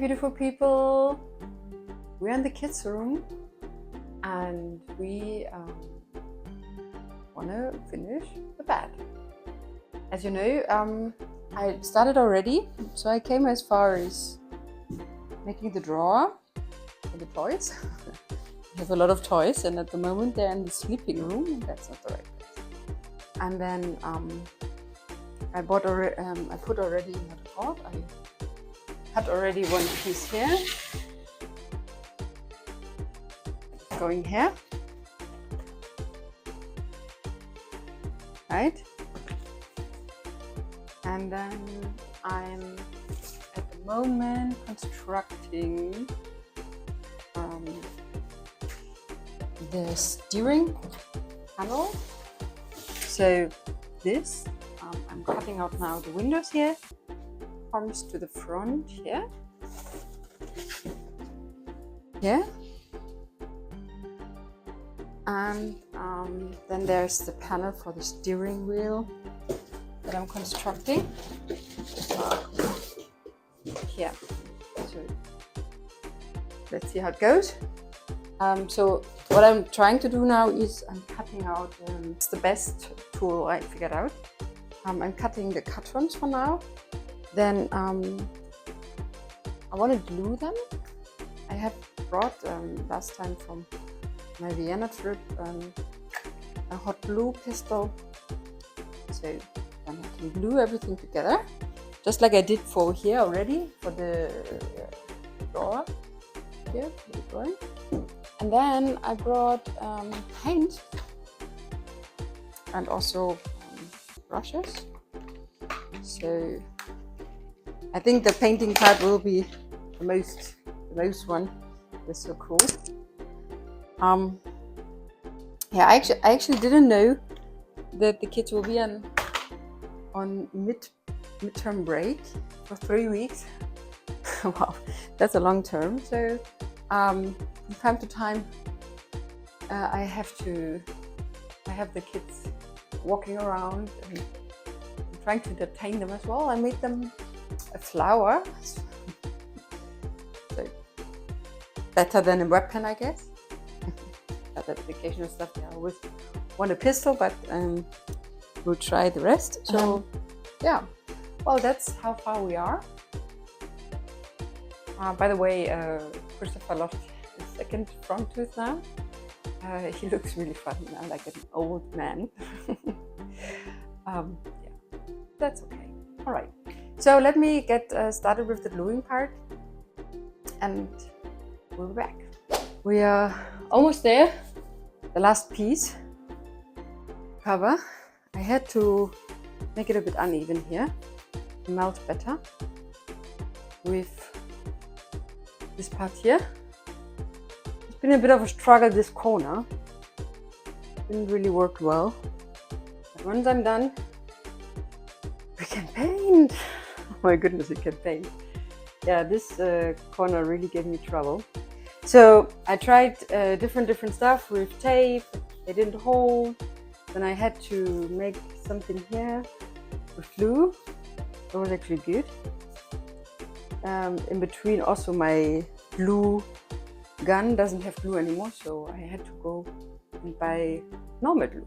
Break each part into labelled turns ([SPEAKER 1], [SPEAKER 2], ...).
[SPEAKER 1] beautiful people. We're in the kids' room and we want to finish the bed. As you know, I started already, so I came as far as making the drawer for the toys. I have a lot of toys, and at the moment they're in the sleeping room, and that's not the right place. And then I put already in the pot. I cut already one piece here, going here, right? And then I'm at the moment constructing the steering panel. So this, I'm cutting out now the windows here, comes to the front here, and then there's the panel for the steering wheel that I'm constructing here. So let's see how it goes. So what I'm trying to do now is I'm cutting out, it's the best tool I figured out. I'm cutting the cartons for now. Then I want to glue them. I have brought last time from my Vienna trip a hot glue pistol. So then I can glue everything together, just like I did for here already, for the drawer here, for the drawing. And then I brought paint and also brushes. So I think the painting part will be the most one. It's so cool. Yeah, I actually didn't know that the kids will be on midterm break for 3 weeks. Wow, that's a long term. So from time to time, I have the kids walking around and I'm trying to entertain them as well. I made them a flower, so better than a weapon, I guess. That educational stuff, I always want a pistol, but we'll try the rest. So yeah, well, that's how far we are. By the way, Christopher lost his second front tooth now. He looks really funny now, like an old man. Yeah, that's okay. All right, so let me get started with the gluing part and we'll be back. We are almost there. The last piece, cover. I had to make it a bit uneven here, melt better with this part here. It's been a bit of a struggle, this corner. Didn't really work well. But once I'm done, we can paint. Oh my goodness, we can paint. Yeah, this corner really gave me trouble. So I tried different stuff with tape. They didn't hold. Then I had to make something here with glue. That was actually good. In between, also my glue gun doesn't have glue anymore, so I had to go and buy normal glue,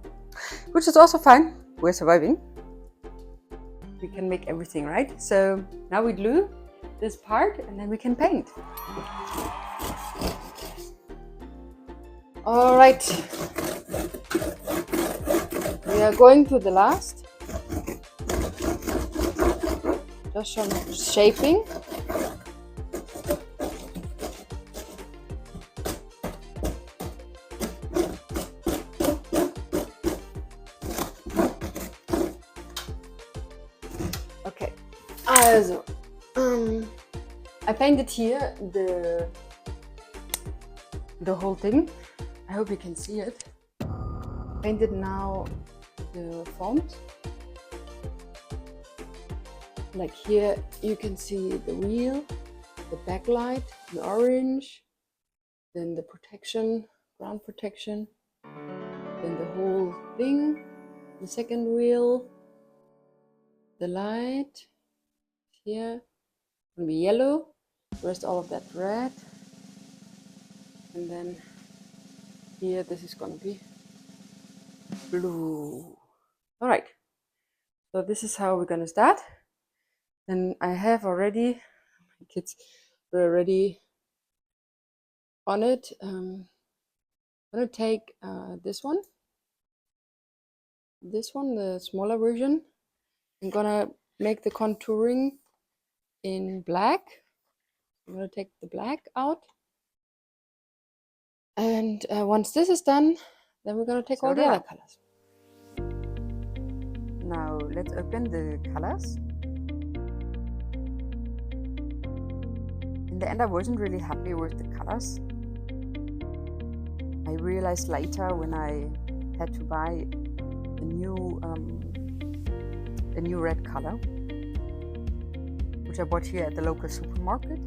[SPEAKER 1] which is also fine. We're surviving. We can make everything, right? So now we glue this part and then we can paint. All right, we are going to the last. Just some shaping. Okay, also, I painted here the whole thing. I hope you can see it. Painted now the font. Like here you can see the wheel, the backlight in orange, then the protection, ground protection, then the whole thing, the second wheel, the light here will be yellow, rest all of that red, and then here this is gonna be blue. All right, so this is how we're gonna start. And I have already, my kids were already on it. I'm gonna take this one, the smaller version. I'm gonna make the contouring in black. I'm gonna take the black out. And once this is done, then we're gonna take all the other colors. Now let's open the colors. In the end, I wasn't really happy with the colors. I realized later when I had to buy a new red color, which I bought here at the local supermarket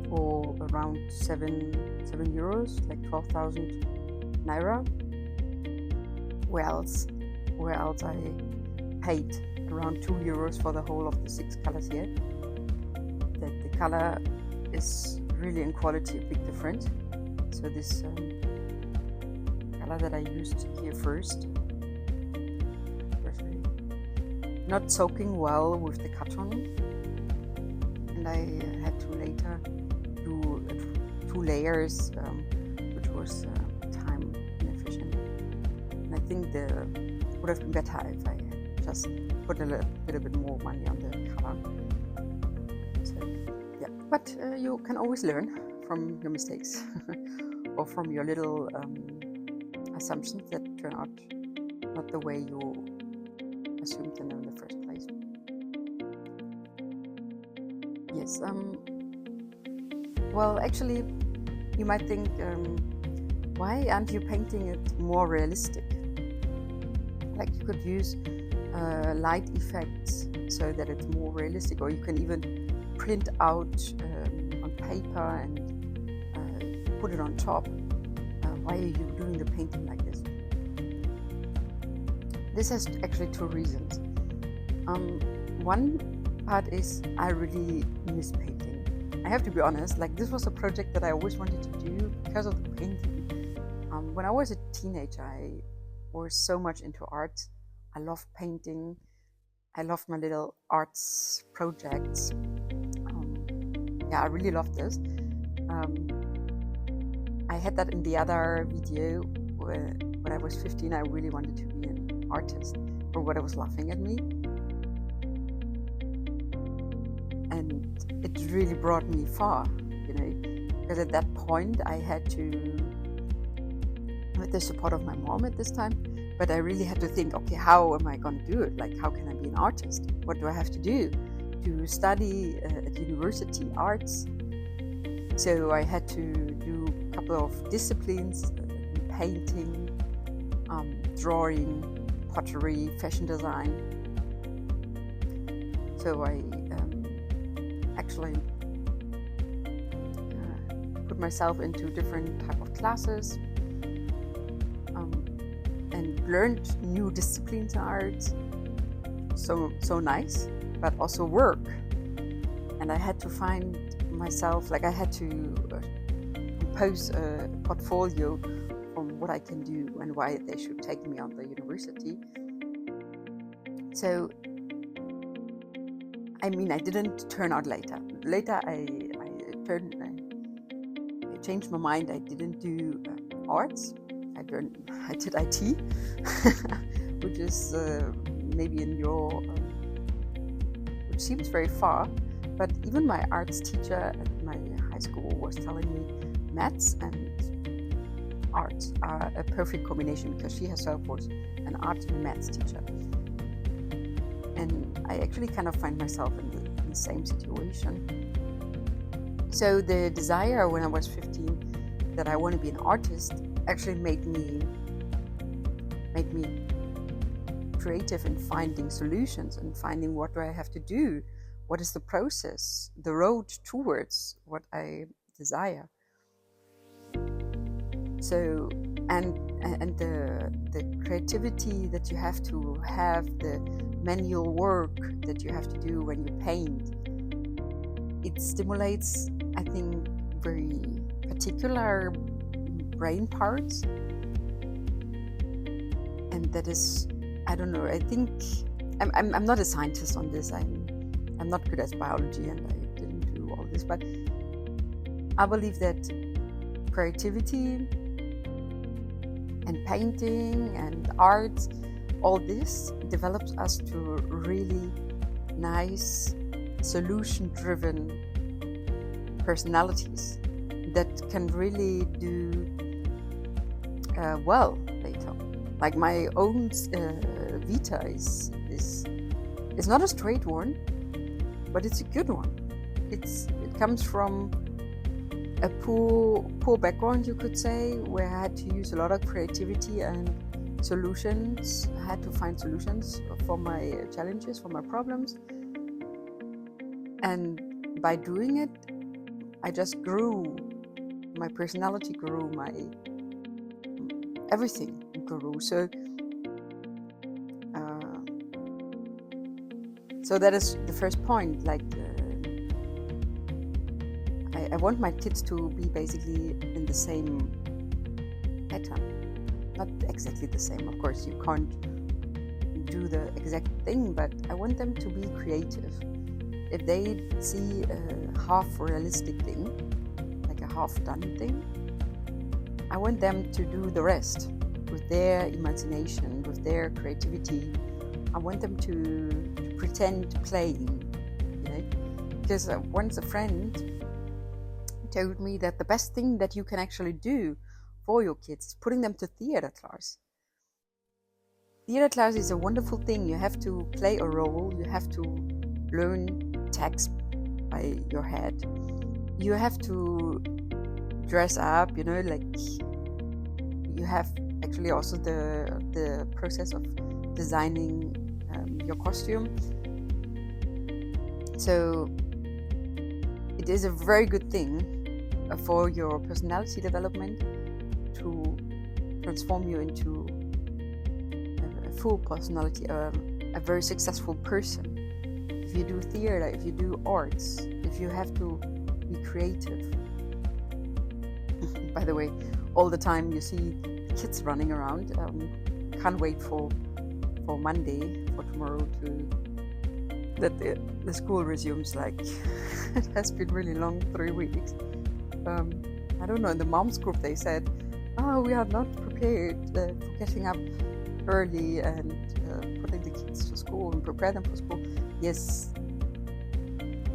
[SPEAKER 1] for around 7 euros, like 12,000 naira. Where else I paid around 2 euros for the whole of the 6 colors here. The color is really in quality a big difference. So this color that I used here first was really not soaking well with the carton, and I had to later do 2 layers, which was time inefficient. And I think it would have been better if I just put a little bit more money on the color. So yeah, but you can always learn from your mistakes or from your little assumptions that turn out not the way you assumed them in the first place. Yes, well, actually, you might think, why aren't you painting it more realistic? Like, you could use light effects so that it's more realistic, or you can even print out on paper and put it on top. Why are you doing the painting like this? This has actually 2 reasons. One part is I really miss painting. I have to be honest, like, this was a project that I always wanted to do because of the painting. When I was a teenager, I was so much into art. I loved painting. I loved my little arts projects. Yeah, I really loved this. I had that in the other video where, when I was 15, I really wanted to be an artist, or what I was laughing at me. And it really brought me far, you know, because at that point I had to, with the support of my mom at this time, but I really had to think, okay, how am I going to do it? Like, how can I be an artist? What do I have to do to study at university arts? So I had to do a couple of disciplines, painting, drawing, pottery, fashion design. So I actually put myself into different type of classes and learned new disciplines in art. So nice, but also work. And I had to find myself, like, I had to compose a portfolio from what I can do and why they should take me on the university. So, I mean, I didn't turn out later. Later, I changed my mind. I didn't do arts. I did IT, which is maybe in your, which seems very far. But even my arts teacher at my high school was telling me maths and arts are a perfect combination, because she herself was an art and maths teacher. And I actually kind of find myself in the same situation. So the desire when I was 15 that I want to be an artist actually made me creative in finding solutions and finding what do I have to do. What is the process, the road towards what I desire? So, and the creativity that you have to have, the manual work that you have to do when you paint, it stimulates, I think, very particular brain parts. And that is, I don't know, I think, I'm not a scientist on this. I'm not good at biology and I didn't do all this, but I believe that creativity and painting and art, all this develops us to really nice, solution-driven personalities that can really do well later. Like my own vita is not a straight one, but it's a good one. It comes from a poor background, you could say, where I had to use a lot of creativity and solutions. I had to find solutions for my challenges, for my problems. And by doing it, I just grew. My personality grew, my everything grew. So that is the first point. Like, I want my kids to be basically in the same pattern. Not exactly the same, of course, you can't do the exact thing, but I want them to be creative. If they see a half realistic thing, like a half done thing, I want them to do the rest with their imagination, with their creativity. I want them to pretend playing, you know? Because once a friend told me that the best thing that you can actually do for your kids is putting them to theater class. Theater class is a wonderful thing. You have to play a role, you have to learn text by your head, you have to dress up, you know, like you have actually also the process of designing your costume. So it is a very good thing for your personality development to transform you into a full personality, a very successful person. If you do theater, if you do arts, if you have to be creative. By the way, all the time you see kids running around. Can't wait for Monday, for tomorrow, that the school resumes. Like it has been really long, 3 weeks. I don't know, in the moms group they said, we are not prepared for getting up early and putting the kids to school and prepare them for school. Yes,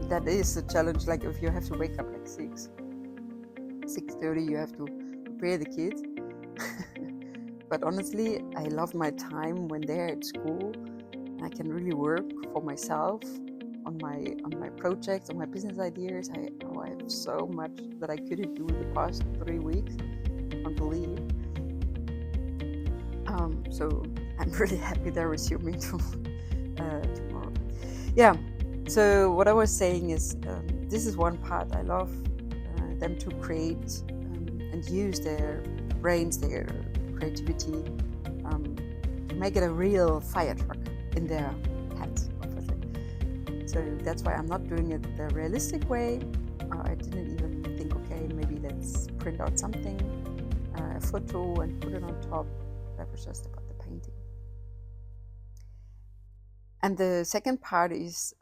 [SPEAKER 1] that is a challenge. Like if you have to wake up like 6:30, you have to prepare the kids. But honestly, I love my time when they're at school. I can really work for myself on my projects, on my business ideas. I have so much that I couldn't do in the past 3 weeks. I can't believe. So I'm really happy they're resuming tomorrow. Yeah. So what I was saying is, this is one part. I love them to create and use their brains, their creativity, to make it a real firetruck in their heads, obviously. So that's why I'm not doing it the realistic way. I didn't even think, okay, maybe let's print out something, a photo, and put it on top. That was just about the painting. And the second part is,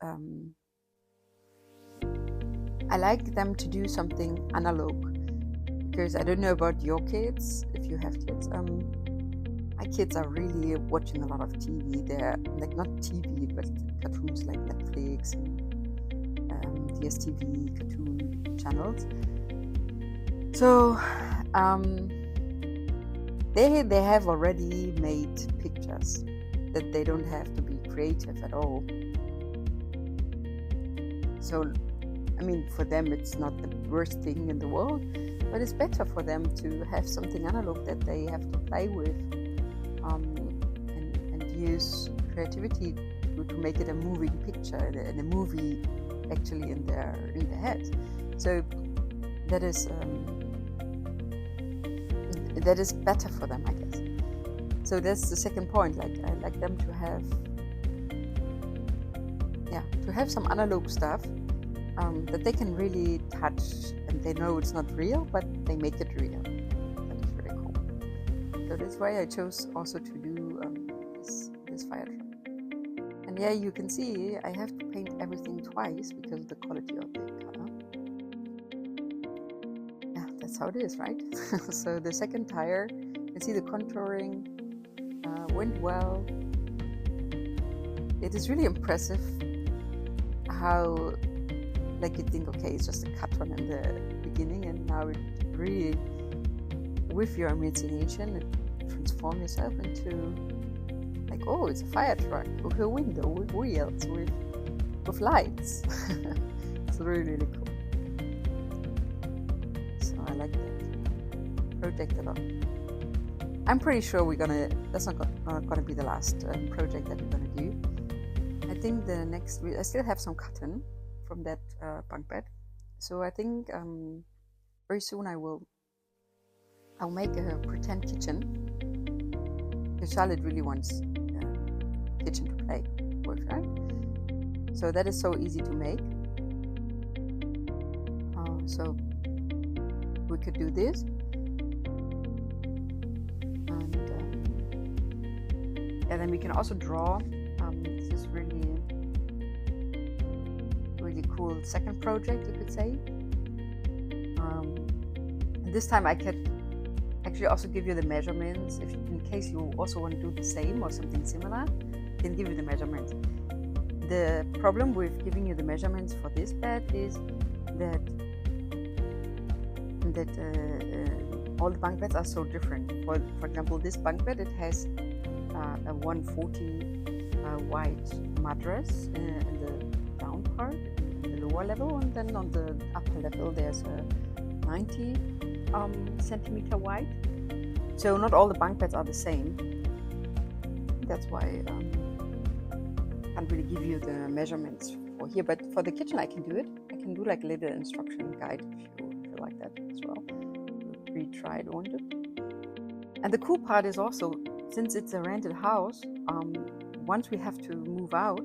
[SPEAKER 1] I like them to do something analog, because I don't know about your kids, if you have kids. My kids are really watching a lot of TV. They're like not TV, but cartoons like Netflix and DSTV cartoon channels. So they have already made pictures that they don't have to be creative at all. So I mean, for them it's not the worst thing in the world, but it's better for them to have something analog that they have to play with, and use creativity to make it a moving picture and a movie actually in their head. So that is better for them, I guess. So that's the second point. Like I like them to have some analog stuff that they can really touch, and they know it's not real, but they make it real. That is really cool. So that's why I chose also to do this fire truck. And yeah, you can see I have to paint everything twice because of the quality of the color. Yeah, that's how it is, right? So the second tire, you can see the contouring went well. It is really impressive how, like, you think, okay, it's just a carton in the beginning, and now it really, with your imagination, it transforms yourself into, like, oh, it's a fire truck with a window, with wheels, with lights. It's really, really cool. So I like that project a lot. I'm pretty sure that's not gonna be the last project that we're gonna do. I think the next, I still have some cotton from that bunk bed. So I think very soon I'll make a pretend kitchen. Because Charlotte really wants a kitchen to play with, right? So that is so easy to make. So we could do this. And then we can also draw. This is really, really cool second project, you could say. And this time I could actually also give you the measurements, if in case you also want to do the same or something similar, I can give you the measurements. The problem with giving you the measurements for this bed is that all the bunk beds are so different. For example, this bunk bed, it has a 140 wide mattress in the down part, in the lower level, and then on the upper level there's a 90 centimeter wide. So not all the bunk beds are the same. That's why I can't really give you the measurements for here, but for the kitchen I can do it. I can do like a little instruction guide if you feel like that as well. Retry it, won't it? And the cool part is also, since it's a rented house, once we have to move out,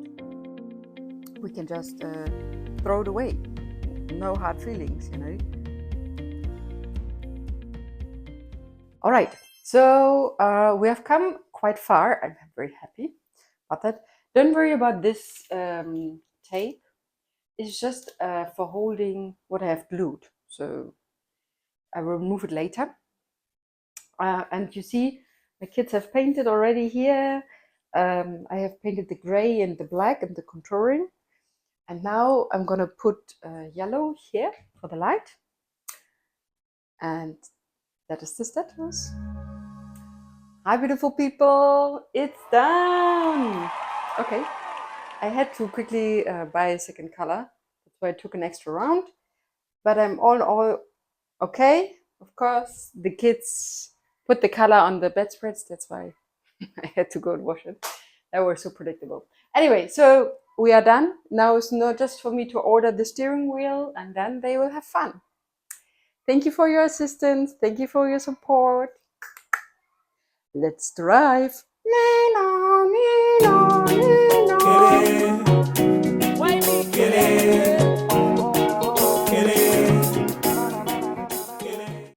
[SPEAKER 1] we can just throw it away. No hard feelings, you know. All right, so we have come quite far. I'm very happy about that. Don't worry about this tape. It's just for holding what I have glued. So I will remove it later. And you see, the kids have painted already here. I have painted the gray and the black and the contouring. And now I'm gonna put yellow here for the light. And that is the status. Hi, beautiful people, it's done. Okay, I had to quickly buy a second color. That's why I took an extra round. But I'm all okay. Of course, the kids put the color on the bedspreads. That's why I had to go and wash it. That was so predictable. Anyway, so we are done. Now it's not just for me to order the steering wheel, and then they will have fun. Thank you for your assistance. Thank you for your support. Let's drive.